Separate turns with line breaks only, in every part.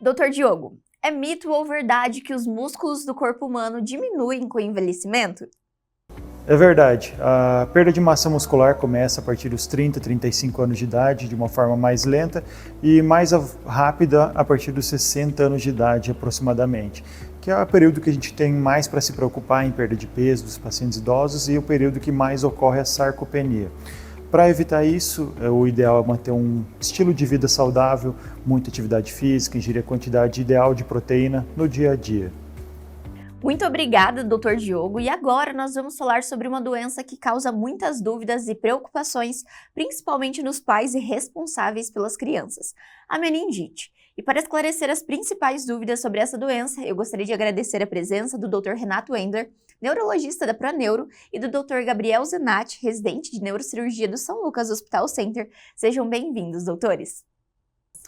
Doutor Diogo, é mito ou verdade que os músculos do corpo humano diminuem com o envelhecimento?
É verdade. A perda de massa muscular começa a partir dos 30, 35 anos de idade, de uma forma mais lenta, e mais rápida a partir dos 60 anos de idade, aproximadamente, que é o período que a gente tem mais para se preocupar em perda de peso dos pacientes idosos e o período que mais ocorre a sarcopenia. Para evitar isso, o ideal é manter um estilo de vida saudável, muita atividade física, ingerir a quantidade ideal de proteína no dia a dia.
Muito obrigada, Dr. Diogo. E agora nós vamos falar sobre uma doença que causa muitas dúvidas e preocupações, principalmente nos pais e responsáveis pelas crianças, a meningite. E para esclarecer as principais dúvidas sobre essa doença, eu gostaria de agradecer a presença do Dr. Renato Ender, neurologista da Proneuro, e do Dr. Gabriel Zenatti, residente de neurocirurgia do São Lucas Hospital Center. Sejam bem-vindos, doutores.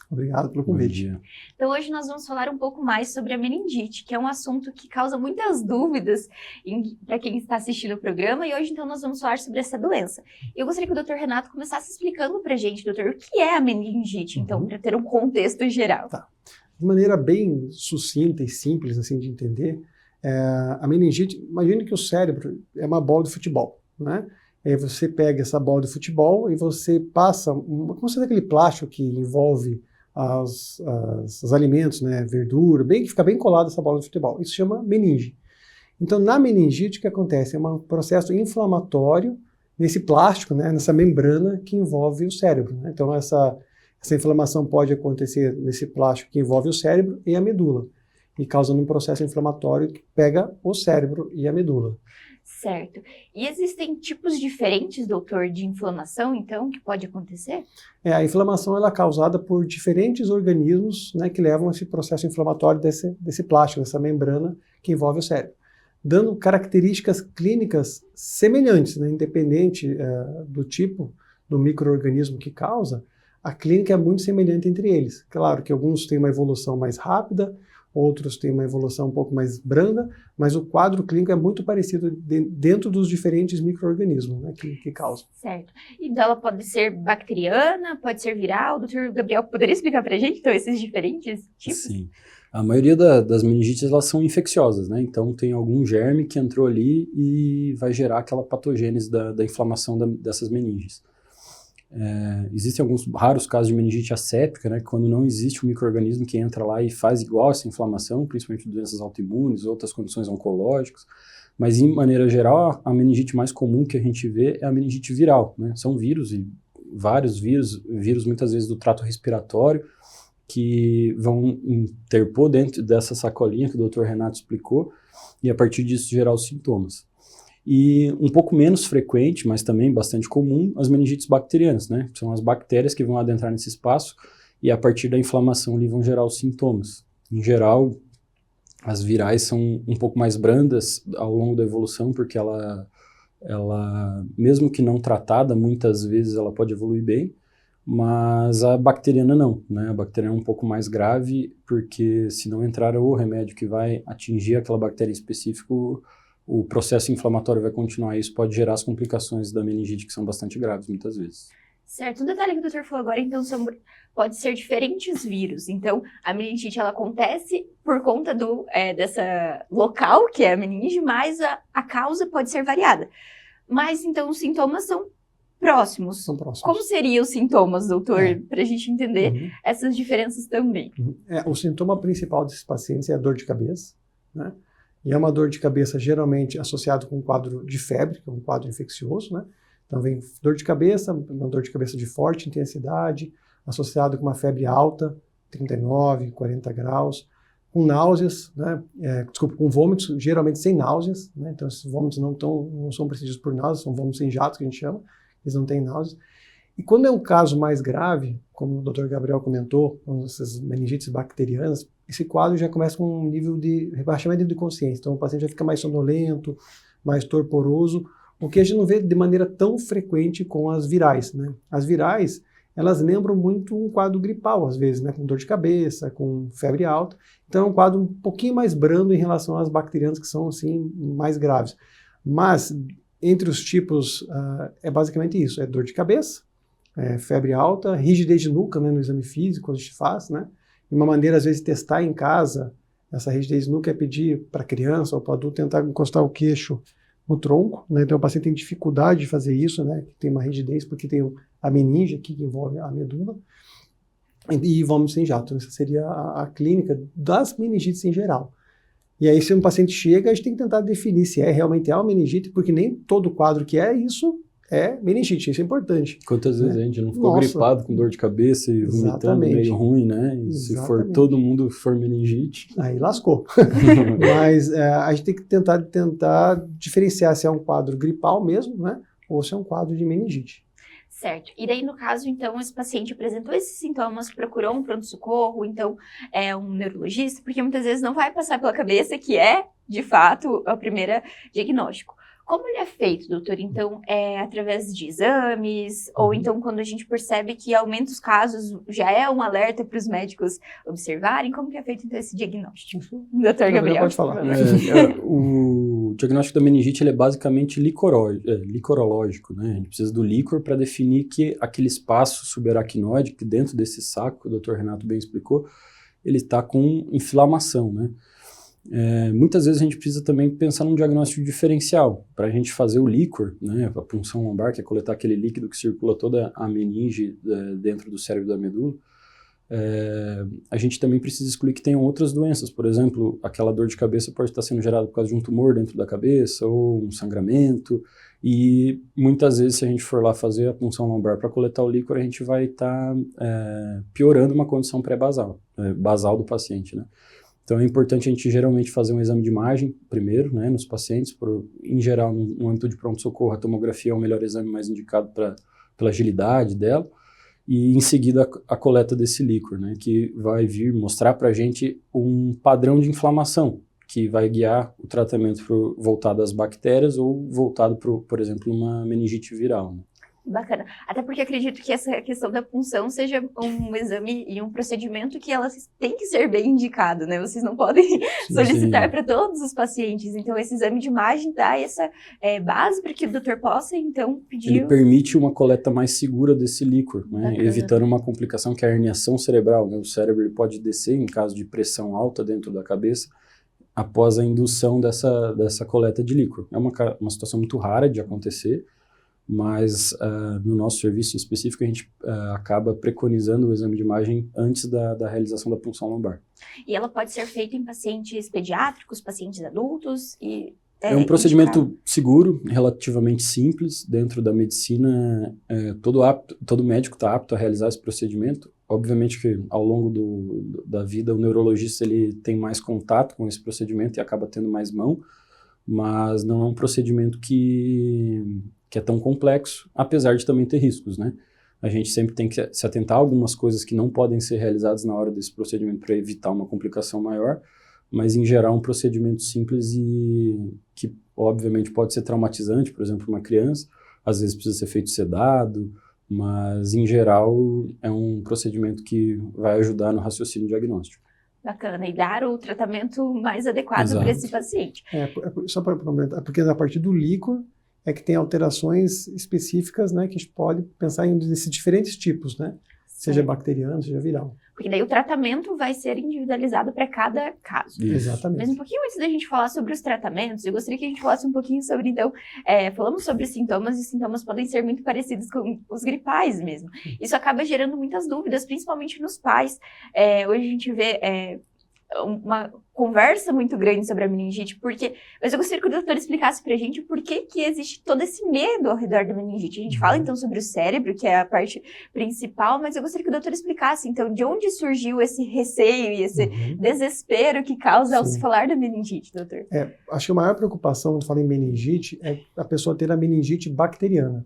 Obrigado pelo convite.
Então hoje nós vamos falar um pouco mais sobre a meningite, que é um assunto que causa muitas dúvidas para quem está assistindo o programa, e hoje então nós vamos falar sobre essa doença. Eu gostaria que o Dr. Renato começasse explicando para a gente, doutor, o que é a meningite, então, para ter um contexto geral.
Tá. De maneira bem sucinta e simples assim de entender, a meningite, imagine que o cérebro é uma bola de futebol, né? Aí você pega essa bola de futebol e você passa, como se fosse aquele plástico que envolve os alimentos, né, verdura, que fica bem colado essa bola de futebol. Isso se chama meninge. Então, na meningite, o que acontece? É um processo inflamatório nesse plástico, né, nessa membrana que envolve o cérebro. Né? Então, essa inflamação pode acontecer nesse plástico que envolve o cérebro e a medula, e causando um processo inflamatório que pega o cérebro e a medula.
Certo. E existem tipos diferentes, doutor, de inflamação, então, que pode acontecer?
A inflamação ela é causada por diferentes organismos, né, que levam a esse processo inflamatório desse plástico, dessa membrana que envolve o cérebro, dando características clínicas semelhantes, né, independente do tipo do micro-organismo que causa, a clínica é muito semelhante entre eles. Claro que alguns têm uma evolução mais rápida, outros têm uma evolução um pouco mais branda, mas o quadro clínico é muito parecido dentro dos diferentes micro-organismos, né, que causam.
Certo. Então ela pode ser bacteriana, pode ser viral. O doutor Gabriel poderia explicar para a gente, então, esses diferentes tipos?
Sim. A maioria das meningites, elas são infecciosas, né? Então tem algum germe que entrou ali e vai gerar aquela patogênese da inflamação dessas meninges. Existem alguns raros casos de meningite asséptica, né, quando não existe um micro-organismo que entra lá e faz igual essa inflamação, principalmente doenças autoimunes, outras condições oncológicas, mas em maneira geral a meningite mais comum que a gente vê é a meningite viral, né? São vírus e vários vírus muitas vezes do trato respiratório que vão interpor dentro dessa sacolinha que o Dr. Renato explicou e a partir disso gerar os sintomas. E um pouco menos frequente, mas também bastante comum, as meningites bacterianas, né? São as bactérias que vão adentrar nesse espaço e a partir da inflamação ali vão gerar os sintomas. Em geral, as virais são um pouco mais brandas ao longo da evolução, porque ela mesmo que não tratada, muitas vezes ela pode evoluir bem, mas a bacteriana não, né? A bacteriana é um pouco mais grave, porque se não entrar o remédio que vai atingir aquela bactéria em específico, o processo inflamatório vai continuar e isso pode gerar as complicações da meningite, que são bastante graves, muitas vezes.
Certo. Um detalhe que o doutor falou agora, então, pode ser diferentes vírus. Então, a meningite, ela acontece por conta dessa local, que é a meninge, mas a causa pode ser variada. Mas, então, os sintomas são próximos.
São próximos.
Como seriam os sintomas, doutor, para a gente entender essas diferenças também?
O sintoma principal desses pacientes é a dor de cabeça, né? E é uma dor de cabeça geralmente associada com um quadro de febre, que é um quadro infeccioso, né? Então vem dor de cabeça, uma dor de cabeça de forte intensidade, associado com uma febre alta, 39, 40 graus, com náuseas, né? Com vômitos, geralmente sem náuseas, né? Então esses vômitos não são precedidos por náuseas, são vômitos sem jato que a gente chama, eles não têm náuseas. E quando é um caso mais grave, como o Dr. Gabriel comentou, com essas meningites bacterianas, esse quadro já começa com um nível de rebaixamento de consciência. Então o paciente já fica mais sonolento, mais torporoso, o que a gente não vê de maneira tão frequente com as virais, né? As virais, elas lembram muito um quadro gripal, às vezes, né? Com dor de cabeça, com febre alta. Então é um quadro um pouquinho mais brando em relação às bacterianas que são, assim, mais graves. Mas, entre os tipos, é basicamente isso, é dor de cabeça, febre alta, rigidez de nuca, né, no exame físico, quando a gente faz, né? E uma maneira, às vezes, de testar em casa essa rigidez nuca é pedir para a criança ou para o adulto tentar encostar o queixo no tronco, né? Então o paciente tem dificuldade de fazer isso, né? Tem uma rigidez porque tem a meninge aqui que envolve a medula e vômito sem jato. Essa seria a clínica das meningites em geral. E aí se um paciente chega, a gente tem que tentar definir se realmente é uma meningite, porque nem todo quadro que é isso é meningite, isso é importante.
Quantas vezes a gente não ficou gripado com dor de cabeça e vomitando meio ruim, né? E se for todo mundo for meningite...
Aí lascou. Mas a gente tem que tentar diferenciar se é um quadro gripal mesmo, né? Ou se é um quadro de meningite.
Certo. E daí, no caso, então, esse paciente apresentou esses sintomas, procurou um pronto-socorro, então, um neurologista, porque muitas vezes não vai passar pela cabeça que é, de fato, o primeiro diagnóstico. Como ele é feito, doutor? Então, é através de exames, ou então quando a gente percebe que aumenta os casos, já é um alerta para os médicos observarem? Como que é feito, então, esse diagnóstico? Doutor Gabriel.
Pode falar.
O diagnóstico da meningite ele é basicamente licorológico, né? A gente precisa do líquor para definir que aquele espaço subaracnoide, dentro desse saco, que o doutor Renato bem explicou, ele está com inflamação, né? Muitas vezes a gente precisa também pensar num diagnóstico diferencial. Para a gente fazer o líquor, né, a punção lombar, que é coletar aquele líquido que circula toda a meninge dentro do cérebro da medula, a gente também precisa excluir que tenham outras doenças. Por exemplo, aquela dor de cabeça pode estar sendo gerada por causa de um tumor dentro da cabeça ou um sangramento. E muitas vezes, se a gente for lá fazer a punção lombar para coletar o líquor, a gente vai estar piorando uma condição pré-basal, basal do paciente, né? Então é importante a gente geralmente fazer um exame de imagem primeiro, né, nos pacientes. Em geral, no âmbito de pronto-socorro, a tomografia é o melhor exame mais indicado pela agilidade dela. E em seguida a coleta desse líquor, né, que vai vir mostrar para a gente um padrão de inflamação, que vai guiar o tratamento voltado às bactérias ou voltado, por exemplo, uma meningite viral, né?
Bacana. Até porque acredito que essa questão da punção seja um exame e um procedimento que ela tem que ser bem indicado, né? Vocês não podem solicitar para todos os pacientes. Então, esse exame de imagem dá essa base para que o doutor possa, então, pedir...
Ele permite uma coleta mais segura desse líquor, né? Evitando uma complicação que é a herniação cerebral, né? O cérebro ele pode descer em caso de pressão alta dentro da cabeça após a indução dessa coleta de líquor. É uma situação muito rara de acontecer, mas no nosso serviço específico a gente acaba preconizando o exame de imagem antes da realização da punção lombar.
E ela pode ser feita em pacientes pediátricos, pacientes adultos?
É um procedimento seguro, relativamente simples. Dentro da medicina, todo médico está apto a realizar esse procedimento. Obviamente que ao longo da vida o neurologista ele tem mais contato com esse procedimento e acaba tendo mais mão, mas não é um procedimento que é tão complexo, apesar de também ter riscos, né? A gente sempre tem que se atentar a algumas coisas que não podem ser realizadas na hora desse procedimento para evitar uma complicação maior, mas em geral um procedimento simples e que obviamente pode ser traumatizante, por exemplo, uma criança, às vezes precisa ser feito sedado, mas em geral é um procedimento que vai ajudar no raciocínio diagnóstico.
Bacana, e dar o tratamento mais adequado para esse paciente.
Só para complementar, porque a partir do líquor é que tem alterações específicas, né, que a gente pode pensar em desses diferentes tipos, né? Seja bacteriano, seja viral.
Porque daí o tratamento vai ser individualizado para cada caso.
Isso. Exatamente.
Mas um pouquinho antes da gente falar sobre os tratamentos, eu gostaria que a gente falasse um pouquinho sobre, então, falamos sobre os sintomas, e os sintomas podem ser muito parecidos com os gripais mesmo. Isso acaba gerando muitas dúvidas, principalmente nos pais. Hoje a gente vê uma conversa muito grande sobre a meningite, mas eu gostaria que o doutor explicasse pra gente por que existe todo esse medo ao redor da meningite. A gente fala então sobre o cérebro, que é a parte principal, mas eu gostaria que o doutor explicasse então de onde surgiu esse receio e esse desespero que causa ao se falar da meningite, doutor.
Acho que a maior preocupação quando fala em meningite é a pessoa ter a meningite bacteriana.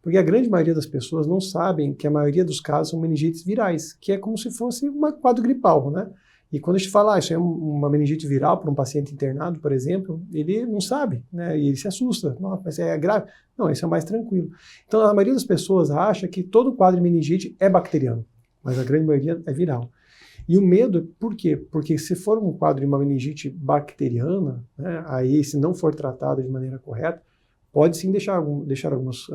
Porque a grande maioria das pessoas não sabem que a maioria dos casos são meningites virais, que é como se fosse um quadro gripal, né? E quando a gente fala, isso é uma meningite viral para um paciente internado, por exemplo, ele não sabe, né? E ele se assusta. Nossa, mas é grave. Não, isso é mais tranquilo. Então, a maioria das pessoas acha que todo quadro de meningite é bacteriano, mas a grande maioria é viral. E o medo, por quê? Porque se for um quadro de uma meningite bacteriana, né, aí, se não for tratado de maneira correta, pode sim deixar algumas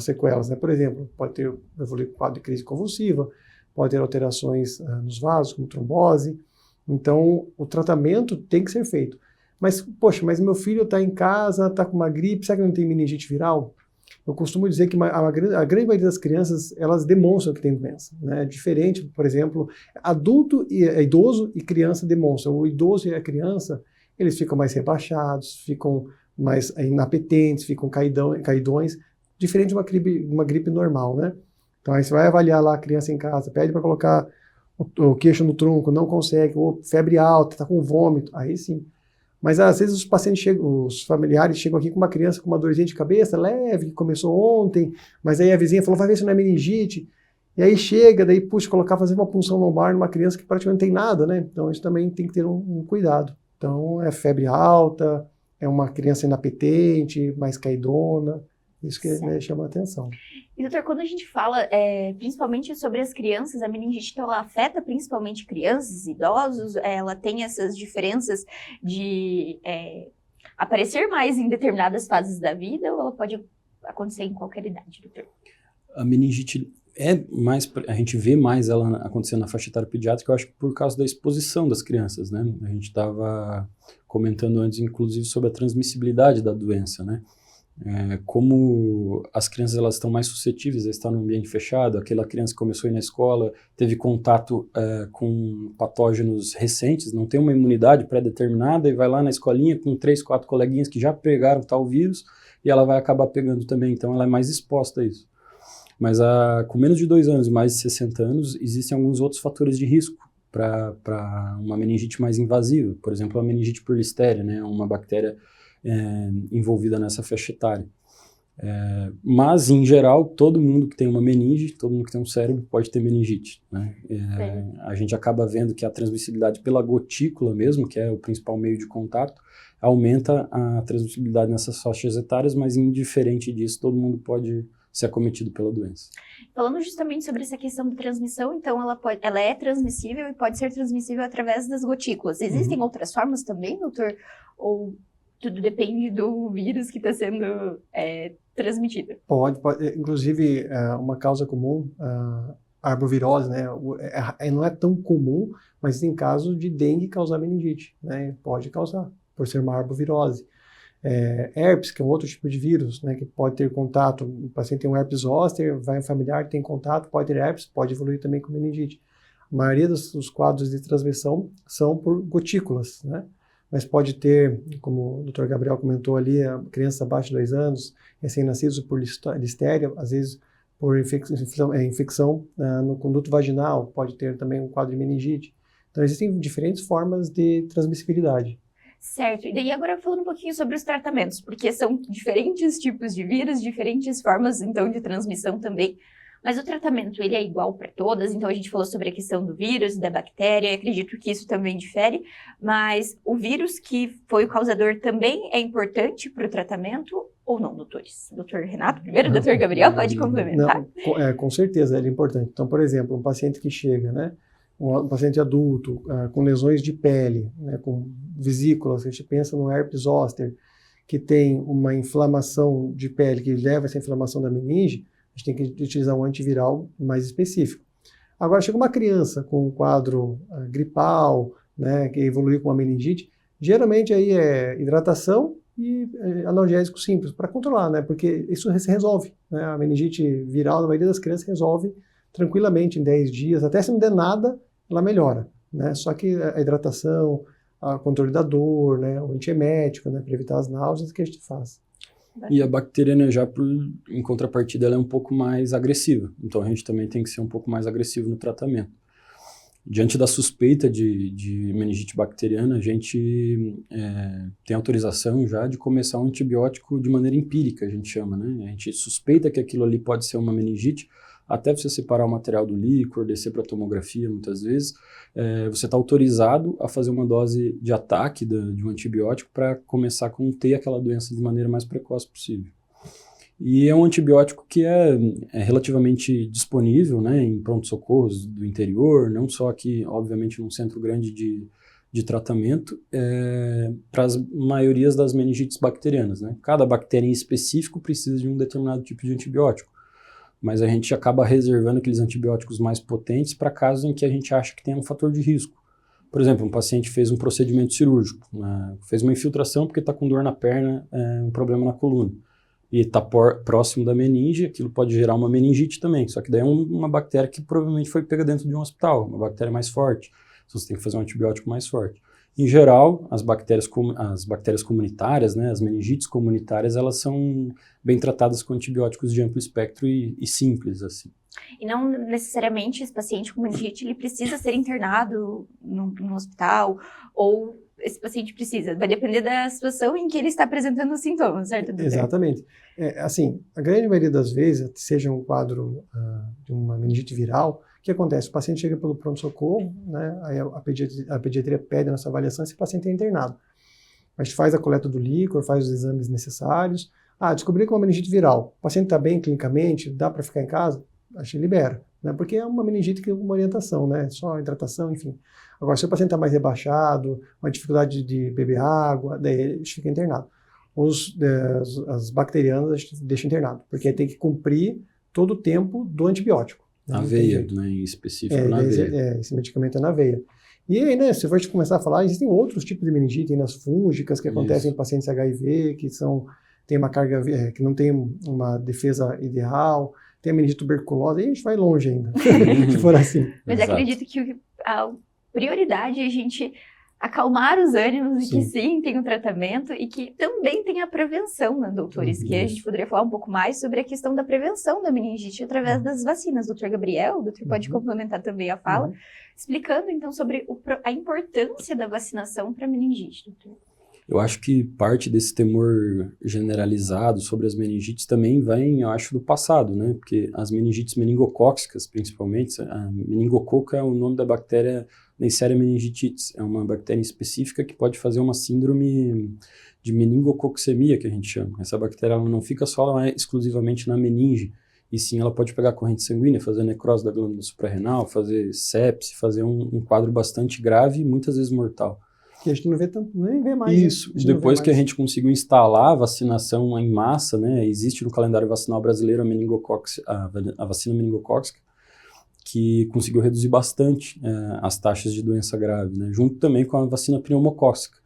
sequelas, né? Por exemplo, pode ter evoluído quadro de crise convulsiva, pode ter alterações nos vasos, como trombose. Então, o tratamento tem que ser feito. Mas, poxa, mas meu filho está em casa, está com uma gripe, será que não tem meningite viral? Eu costumo dizer que a grande maioria das crianças, elas demonstram que tem doença, né? Diferente, por exemplo, adulto, idoso e criança demonstram. O idoso e a criança, eles ficam mais rebaixados, ficam mais inapetentes, ficam caidões, diferente de uma gripe normal, né? Então aí você vai avaliar lá a criança em casa, pede para colocar o queixo no tronco, não consegue, ou febre alta, está com vômito, aí sim. Mas às vezes os pacientes os familiares chegam aqui com uma criança com uma dorzinha de cabeça leve, que começou ontem, mas aí a vizinha falou, vai ver se não é meningite. E aí chega, daí puxa, fazer uma punção lombar numa criança que praticamente não tem nada, né? Então isso também tem que ter um cuidado. Então é febre alta, é uma criança inapetente, mais caidona, isso que chama a atenção.
E, doutor, quando a gente fala principalmente sobre as crianças, a meningite, então, ela afeta principalmente crianças, idosos, ela tem essas diferenças de aparecer mais em determinadas fases da vida, ou ela pode acontecer em qualquer idade, doutor?
A meningite a gente vê mais ela acontecendo na faixa etária pediátrica, eu acho que por causa da exposição das crianças, né? A gente estava comentando antes, inclusive, sobre a transmissibilidade da doença, né? Como as crianças elas estão mais suscetíveis a estar no ambiente fechado, aquela criança que começou a ir na escola, teve contato com patógenos recentes, não tem uma imunidade pré-determinada e vai lá na escolinha com 3, 4 coleguinhas que já pegaram tal vírus e ela vai acabar pegando também, então ela é mais exposta a isso. Mas com menos de 2 anos e mais de 60 anos, existem alguns outros fatores de risco para uma meningite mais invasiva, por exemplo, a meningite por listéria, né, uma bactéria envolvida nessa faixa etária. Mas, em geral, todo mundo que tem uma meninge, todo mundo que tem um cérebro pode ter meningite, né? A gente acaba vendo que a transmissibilidade pela gotícula mesmo, que é o principal meio de contato, aumenta a transmissibilidade nessas faixas etárias, mas indiferente disso, todo mundo pode ser acometido pela doença.
Falando justamente sobre essa questão da transmissão, então ela é transmissível e pode ser transmissível através das gotículas. Existem outras formas também, doutor? Ou tudo depende do vírus que está sendo transmitido?
Pode. Inclusive, uma causa comum, a arbovirose, né? Não é tão comum, mas tem casos de dengue causar meningite, né? Pode causar, por ser uma arbovirose. Herpes, que é um outro tipo de vírus, né? Que pode ter contato, o paciente tem um herpes zoster, vai um familiar, tem contato, pode ter herpes, pode evoluir também com meningite. A maioria dos quadros de transmissão são por gotículas, né? Mas pode ter, como o Dr. Gabriel comentou ali, a criança abaixo de 2 anos, recém-nascidos por listéria, às vezes por infecção no conduto vaginal, pode ter também um quadro de meningite. Então, existem diferentes formas de transmissibilidade.
Certo. E daí agora falando um pouquinho sobre os tratamentos, porque são diferentes tipos de vírus, diferentes formas, então, de transmissão também. Mas o tratamento, ele é igual para todas, então a gente falou sobre a questão do vírus, da bactéria, acredito que isso também difere, mas o vírus que foi o causador também é importante para o tratamento ou não, doutores? Doutor Renato primeiro, doutor Gabriel, pode complementar?
Não, com certeza, ele é importante. Então, por exemplo, um paciente que chega, né, um paciente adulto com lesões de pele, né, com vesículas, a gente pensa no herpes zoster, que tem uma inflamação de pele que leva a essa inflamação da meninge, a gente tem que utilizar um antiviral mais específico. Agora, chega uma criança com um quadro gripal, né, que evoluiu com uma meningite, geralmente aí é hidratação e analgésico simples, para controlar, né, porque isso se resolve. Né, a meningite viral, na maioria das crianças, resolve tranquilamente em 10 dias, até se não der nada, ela melhora. Né, só que a hidratação, o controle da dor, né, o antiemético, né, para evitar as náuseas, que a gente faz.
E a bacteriana em contrapartida, ela é um pouco mais agressiva. Então, a gente também tem que ser um pouco mais agressivo no tratamento. Diante da suspeita de meningite bacteriana, a gente tem autorização já de começar um antibiótico de maneira empírica, a gente chama, né? A gente suspeita que aquilo ali pode ser uma meningite, até você separar o material do líquor, descer para tomografia muitas vezes, você está autorizado a fazer uma dose de ataque de um antibiótico para começar a conter aquela doença de maneira mais precoce possível. E é um antibiótico que é relativamente disponível, né, em pronto-socorros do interior, não só aqui, obviamente, num centro grande de tratamento, para as maiorias das meningites bacterianas. Né? Cada bactéria em específico precisa de um determinado tipo de antibiótico. mas a gente acaba reservando aqueles antibióticos mais potentes para casos em que a gente acha que tem um fator de risco. Por exemplo, um paciente fez um procedimento cirúrgico, fez uma infiltração porque está com dor na perna, um problema na coluna, e está próximo da meninge, aquilo pode gerar uma meningite também, só que daí é uma bactéria que provavelmente foi pega dentro de um hospital, uma bactéria mais forte, então você tem que fazer um antibiótico mais forte. Em geral, as bactérias comunitárias, né, as meningites comunitárias, elas são bem tratadas com antibióticos de amplo espectro e simples, assim.
E não necessariamente esse paciente com meningite, ele precisa ser internado no hospital, ou esse paciente precisa, vai depender da situação em que ele está apresentando os sintomas, certo, doutor?
Exatamente. Assim, a grande maioria das vezes, seja um quadro de uma meningite viral, o que acontece? O paciente chega pelo pronto-socorro, né, aí a pediatria pede a nossa avaliação, esse paciente é internado. A gente faz a coleta do líquor, faz os exames necessários. Descobri que é uma meningite viral. O paciente está bem clinicamente, dá para ficar em casa? A gente libera, né, porque é uma meningite que tem uma orientação, né, só hidratação, enfim. Agora, se o paciente está mais rebaixado, uma dificuldade de beber água, daí a gente fica internado. As bacterianas a gente deixa internado, porque aí tem que cumprir todo o tempo do antibiótico.
Na veia, né, em específico na veia.
Esse medicamento é na veia. E aí, né, se for começar a falar, existem outros tipos de meningite, tem nas fúngicas que acontecem em pacientes HIV, que tem uma carga, que não tem uma defesa ideal, tem a meningite tuberculosa, aí a gente vai longe ainda, se for assim.
Mas acredito que a prioridade é a gente acalmar os ânimos e que sim, tem um tratamento e que também tem a prevenção, né, doutores? Que a gente poderia falar um pouco mais sobre a questão da prevenção da meningite através das vacinas. Doutor Gabriel, o doutor pode complementar também a fala, explicando então sobre a importância da vacinação para a meningite, doutor.
Eu acho que parte desse temor generalizado sobre as meningites também vem, eu acho, do passado, né? Porque as meningites meningocócicas, principalmente, a meningococo é o nome da bactéria Neisseria meningitis. É uma bactéria específica que pode fazer uma síndrome de meningococcemia, que a gente chama. Essa bactéria ela não fica só exclusivamente na meninge, e sim ela pode pegar corrente sanguínea, fazer necrose da glândula suprarrenal, fazer sepse, fazer um quadro bastante grave e muitas vezes mortal.
Que a gente não vê tanto, nem vê mais.
Isso, depois que a gente conseguiu instalar a vacinação em massa, né, existe no calendário vacinal brasileiro a vacina meningocócica, que conseguiu reduzir bastante as taxas de doença grave, né, junto também com a vacina pneumocócica,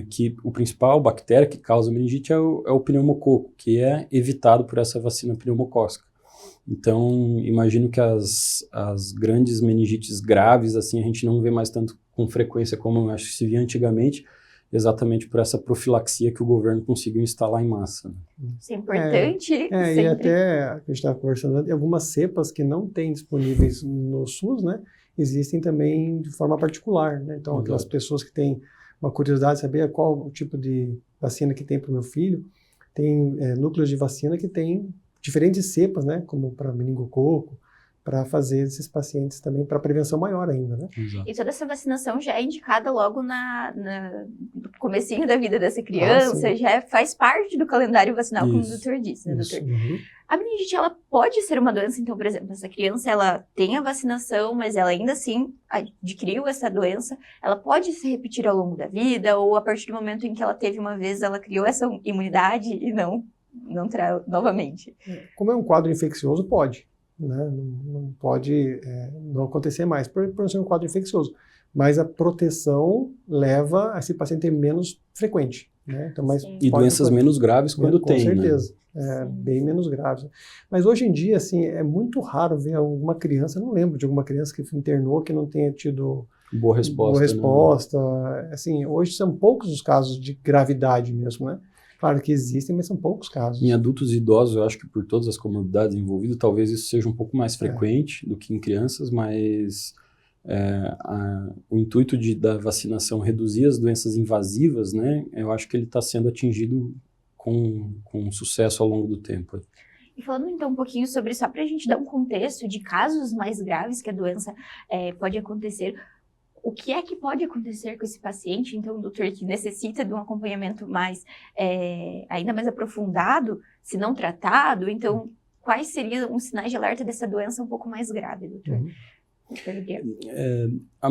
que o principal bactéria que causa meningite é o pneumococo, que é evitado por essa vacina pneumocócica. Então, imagino que as grandes meningites graves, assim, a gente não vê mais tanto com frequência como eu acho que se via antigamente, exatamente por essa profilaxia que o governo conseguiu instalar em massa.
Isso é importante.
E até, a gente estava conversando antes, algumas cepas que não tem disponíveis no SUS, né, existem também de forma particular, né? Então, aquelas pessoas que têm uma curiosidade de saber qual o tipo de vacina que tem para o meu filho, tem núcleos de vacina que tem diferentes cepas, né, como para meningococo, para fazer esses pacientes também para prevenção maior ainda, né?
E toda essa vacinação já é indicada logo no comecinho da vida dessa criança, já faz parte do calendário vacinal, como o doutor disse, né, doutor? A meningite, ela pode ser uma doença, então, por exemplo, essa criança, ela tem a vacinação, mas ela ainda assim adquiriu essa doença, ela pode se repetir ao longo da vida, ou a partir do momento em que ela teve uma vez, ela criou essa imunidade e não terá novamente.
Como é um quadro infeccioso, pode, né? Não pode não acontecer mais, por ser um quadro infeccioso. Mas a proteção leva a esse paciente ter menos frequente, né? Então,
e doenças menos graves quando tem,
com certeza, né? Bem menos graves. Mas hoje em dia, assim, é muito raro ver alguma criança, eu não lembro de alguma criança que internou que não tenha tido
boa resposta.
Assim, hoje são poucos os casos de gravidade mesmo, né? Claro que existem, mas são poucos casos.
Em adultos e idosos, eu acho que por todas as comorbidades envolvidas, talvez isso seja um pouco mais frequente do que em crianças, mas o intuito da vacinação reduzir as doenças invasivas, né, eu acho que ele está sendo atingido com sucesso ao longo do tempo.
E falando então um pouquinho sobre, só para a gente dar um contexto de casos mais graves que a doença pode acontecer, o que é que pode acontecer com esse paciente, então, doutor, que necessita de um acompanhamento ainda mais aprofundado, se não tratado, então, quais seriam os sinais de alerta dessa doença um pouco mais grave, doutor?
A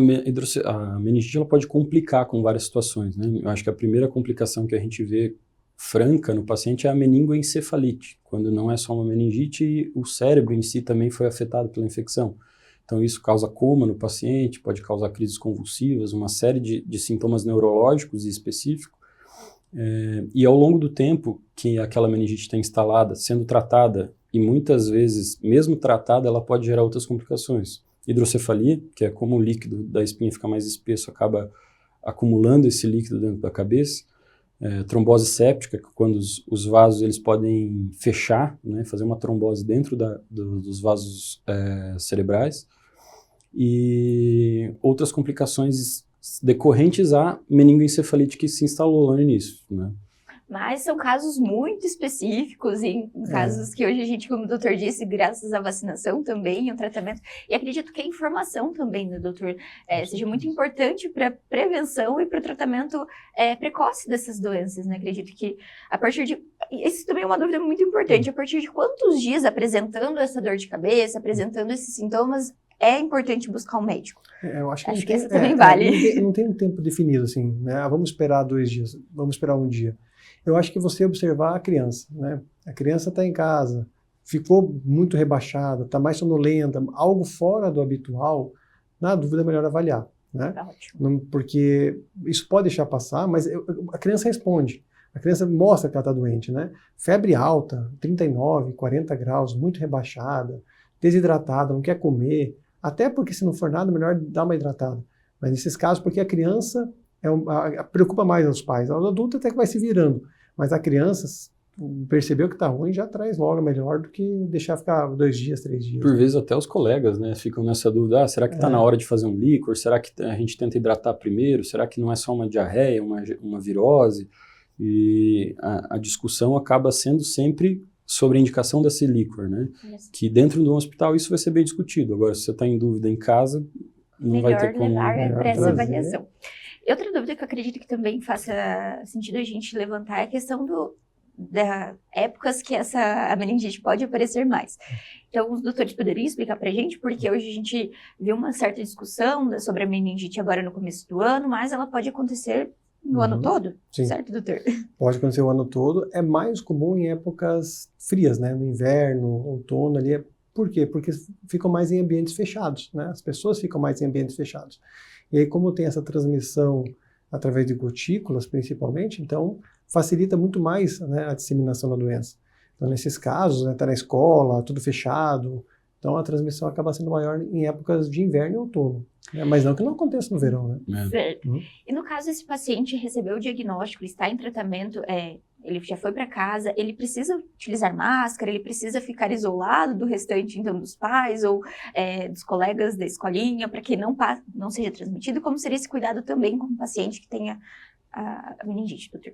meningite ela pode complicar com várias situações, né? Eu acho que a primeira complicação que a gente vê franca no paciente é a meningoencefalite, quando não é só uma meningite e o cérebro em si também foi afetado pela infecção. Então isso causa coma no paciente, pode causar crises convulsivas, uma série de sintomas neurológicos e específicos. E ao longo do tempo que aquela meningite está instalada, sendo tratada, e muitas vezes, mesmo tratada, ela pode gerar outras complicações. Hidrocefalia, que é como o líquido da espinha fica mais espesso, acaba acumulando esse líquido dentro da cabeça. Trombose séptica, que quando os vasos eles podem fechar, né, fazer uma trombose dentro dos vasos cerebrais. E outras complicações decorrentes à meningoencefalite que se instalou lá no início, né?
Mas são casos muito específicos, em casos que hoje a gente, como o doutor disse, graças à vacinação também, o tratamento, e acredito que a informação também, né, doutor, seja muito importante para a prevenção e para o tratamento precoce dessas doenças, né? Acredito que a partir de... Isso também é uma dúvida muito importante, a partir de quantos dias apresentando essa dor de cabeça, apresentando esses sintomas, é importante buscar um médico?
Eu acho
que essa também vale.
Não tem um tempo definido, assim, né? Vamos esperar 2 dias, vamos esperar 1 dia. Eu acho que você observar a criança, né? A criança está em casa, ficou muito rebaixada, está mais sonolenta, algo fora do habitual, na dúvida é melhor avaliar, né?
Tá ótimo.
Porque isso pode deixar passar, mas a criança responde. A criança mostra que ela está doente, né? Febre alta, 39, 40 graus, muito rebaixada, desidratada, não quer comer, até porque se não for nada, melhor dar uma hidratada. Mas nesses casos, porque a criança preocupa mais os pais. O adulto até que vai se virando, mas a criança percebeu que está ruim, já traz logo melhor do que deixar ficar 2 dias, 3 dias.
Por vezes até os colegas, né, ficam nessa dúvida, será que está na hora de fazer um líquor? Será que a gente tenta hidratar primeiro? Será que não é só uma diarreia, uma virose? E a discussão acaba sendo sempre sobre a indicação desse líquor, né? Que dentro do hospital isso vai ser bem discutido. Agora, se você está em dúvida em casa, não vai ter como...
Melhor levar para essa avaliação. E outra dúvida que eu acredito que também faça sentido a gente levantar é a questão das épocas que a meningite pode aparecer mais. Então, os doutores poderiam explicar para a gente, porque hoje a gente viu uma certa discussão sobre a meningite agora no começo do ano, mas ela pode acontecer no ano todo,
Sim.
Certo, doutor?
Pode acontecer o ano todo. É mais comum em épocas frias, né? No inverno, outono ali. Por quê? Porque ficam mais em ambientes fechados, né? As pessoas ficam mais em ambientes fechados. E aí, como tem essa transmissão através de gotículas, principalmente, então facilita muito mais, né, a disseminação da doença. Então, nesses casos, né, tá na escola, tudo fechado, então a transmissão acaba sendo maior em épocas de inverno e outono. Mas não que não aconteça no verão, né?
Certo. E no caso, esse paciente recebeu o diagnóstico, está em tratamento, ele já foi para casa, ele precisa utilizar máscara, ele precisa ficar isolado do restante, então, dos pais ou dos colegas da escolinha, para que não seja transmitido? Como seria esse cuidado também com o paciente que tenha a meningite, doutor?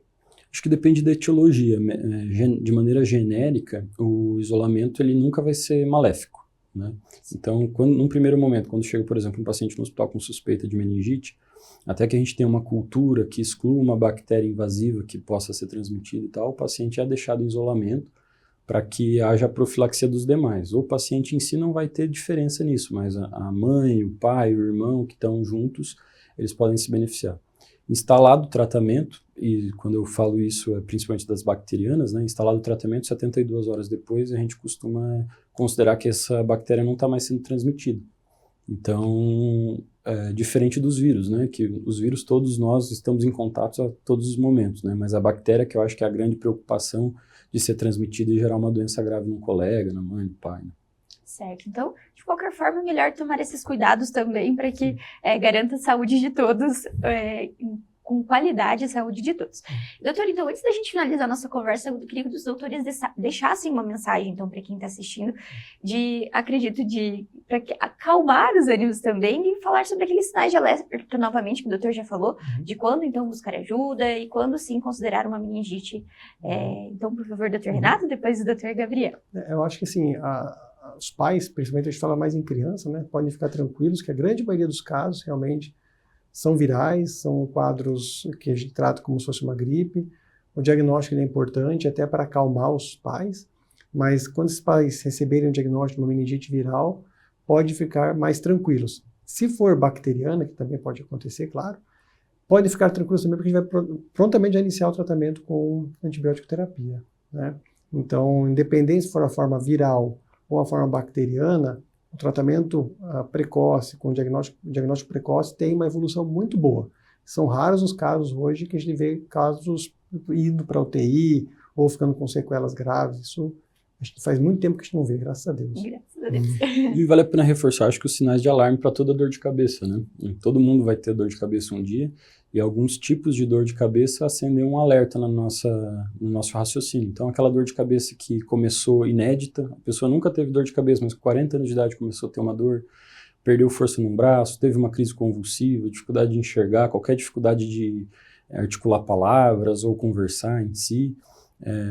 Acho que depende da etiologia. De maneira genérica, o isolamento ele nunca vai ser maléfico, né? Então, num primeiro momento, quando chega, por exemplo, um paciente no hospital com suspeita de meningite, até que a gente tenha uma cultura que exclua uma bactéria invasiva que possa ser transmitida e tal, o paciente é deixado em isolamento para que haja profilaxia dos demais. O paciente em si não vai ter diferença nisso, mas a mãe, o pai, o irmão que estão juntos, eles podem se beneficiar. Instalado o tratamento, e quando eu falo isso é principalmente das bacterianas, né? Instalado o tratamento, 72 horas depois, a gente costuma considerar que essa bactéria não está mais sendo transmitida. Então, diferente dos vírus, né? Que os vírus todos nós estamos em contato a todos os momentos, né? Mas a bactéria, que eu acho que é a grande preocupação de ser transmitida e gerar uma doença grave num colega, na mãe, no pai, né?
Certo. Então, de qualquer forma, é melhor tomar esses cuidados também para que garanta a saúde de todos, com qualidade a saúde de todos. Doutor, então, antes da gente finalizar a nossa conversa, eu queria que os doutores deixassem uma mensagem, então, para quem está assistindo, para acalmar os ânimos também e falar sobre aqueles sinais de alerta, novamente, que o doutor já falou, de quando, então, buscar ajuda e quando, sim, considerar uma meningite. Então, por favor, doutor Renato, depois o doutor Gabriel.
Eu acho que, assim, os pais, principalmente a gente fala mais em criança, né, podem ficar tranquilos que a grande maioria dos casos, realmente, são virais, são quadros que a gente trata como se fosse uma gripe. O diagnóstico é importante até para acalmar os pais, mas quando os pais receberem o diagnóstico de uma meningite viral, pode ficar mais tranquilos. Se for bacteriana, que também pode acontecer, claro, Pode ficar tranquilo também, porque a gente vai prontamente já iniciar o tratamento com antibiótico terapia, né? Então, independente se for a forma viral ou a forma bacteriana, o tratamento precoce, com diagnóstico precoce, tem uma evolução muito boa. São raros os casos hoje que a gente vê casos indo para UTI ou ficando com sequelas graves. Isso acho que faz muito tempo que a gente não vê, graças a Deus.
Graças a Deus.
E vale a pena reforçar, acho que os sinais de alarme para toda dor de cabeça, né? Todo mundo vai ter dor de cabeça um dia, e alguns tipos de dor de cabeça acendem um alerta no nosso raciocínio. Então, aquela dor de cabeça que começou inédita, a pessoa nunca teve dor de cabeça, mas com 40 anos de idade começou a ter uma dor, perdeu força num braço, teve uma crise convulsiva, dificuldade de enxergar, qualquer dificuldade de articular palavras ou conversar em si.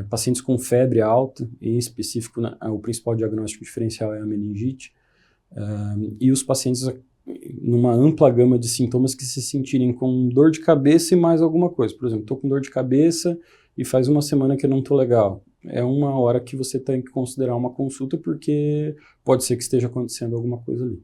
Pacientes com febre alta, em específico, o principal diagnóstico diferencial é a meningite, e os pacientes numa ampla gama de sintomas que se sentirem com dor de cabeça e mais alguma coisa. Por exemplo, estou com dor de cabeça e faz uma semana que eu não estou legal. É uma hora que você tem que considerar uma consulta, porque pode ser que esteja acontecendo alguma coisa ali.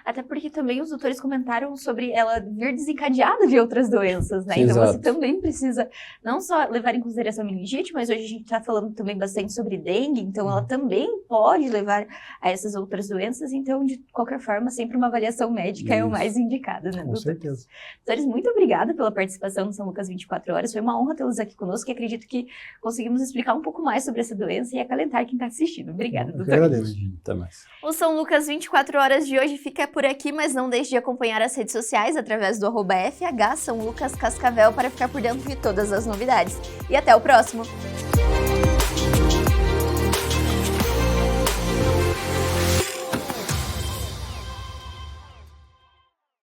Até porque também os doutores comentaram sobre ela vir desencadeada de outras doenças, né?
Sim,
então
exato.
você também precisa não só levar em consideração a meningite, mas hoje a gente está falando também bastante sobre dengue, então ela também pode levar a essas outras doenças. Então, de qualquer forma, sempre uma avaliação médica é o mais indicado, né,
Com
doutor?
certeza.
Doutores, muito obrigada pela participação no São Lucas 24 Horas. Foi uma honra tê-los aqui conosco e acredito que conseguimos explicar um pouco mais sobre essa doença e acalentar quem está assistindo. Obrigada,
Eu que
doutor.
agradeço.
Imagina, até mais.
O São Lucas 24 Horas de hoje fica por aqui, mas não deixe de acompanhar as redes sociais através do @FH São Lucas Cascavel para ficar por dentro de todas as novidades. E até o próximo!